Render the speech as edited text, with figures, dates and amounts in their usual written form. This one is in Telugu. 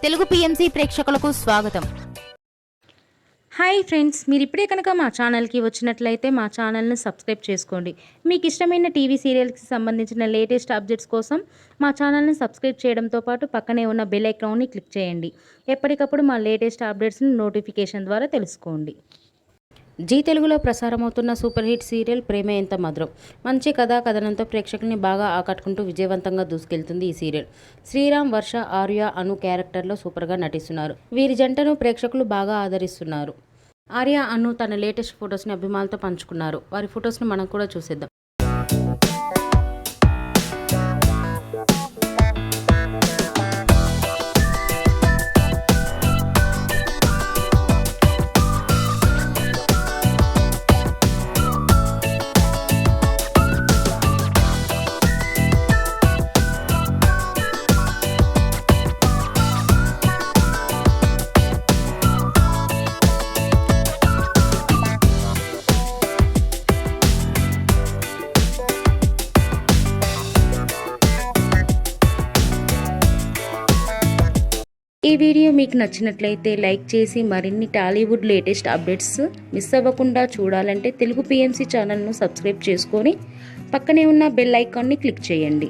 తెలుగు పిఎంసి ప్రేక్షకులకు స్వాగతం. హాయ్ ఫ్రెండ్స్, మీరు ఇప్పుడే కనుక మా ఛానల్కి వచ్చినట్లయితే మా ఛానల్ని సబ్స్క్రైబ్ చేసుకోండి. మీకు ఇష్టమైన టీవీ సీరియల్స్కి సంబంధించిన లేటెస్ట్ అప్డేట్స్ కోసం మా ఛానల్ని సబ్స్క్రైబ్ చేయడంతో పాటు పక్కనే ఉన్న బెల్ ఐకాన్ని క్లిక్ చేయండి. ఎప్పటికప్పుడు మా లేటెస్ట్ అప్డేట్స్ని నోటిఫికేషన్ ద్వారా తెలుసుకోండి. జీ తెలుగులో ప్రసారమవుతున్న సూపర్ హిట్ సీరియల్ ప్రేమ ఎంత మధురం. మంచి కథా కథనంతో ప్రేక్షకుల్ని బాగా ఆకట్టుకుంటూ విజయవంతంగా దూసుకెళ్తుంది ఈ సీరియల్. శ్రీరామ్, వర్ష, ఆర్య, అను క్యారెక్టర్లో సూపర్గా నటిస్తున్నారు. వీరి జంటను ప్రేక్షకులు బాగా ఆదరిస్తున్నారు. ఆర్య, అను తన లేటెస్ట్ ఫొటోస్ని అభిమానులతో పంచుకున్నారు. వారి ఫొటోస్ని మనం కూడా చూసేద్దాం. ఈ వీడియో మీకు నచ్చినట్లయితే లైక్ చేసి మరిన్ని టాలీవుడ్ లేటెస్ట్ అప్డేట్స్ మిస్ అవ్వకుండా చూడాలంటే తెలుగు పిఎంసి ఛానల్ను సబ్స్క్రైబ్ చేసుకొని పక్కనే ఉన్న బెల్ ఐకాన్ని క్లిక్ చేయండి.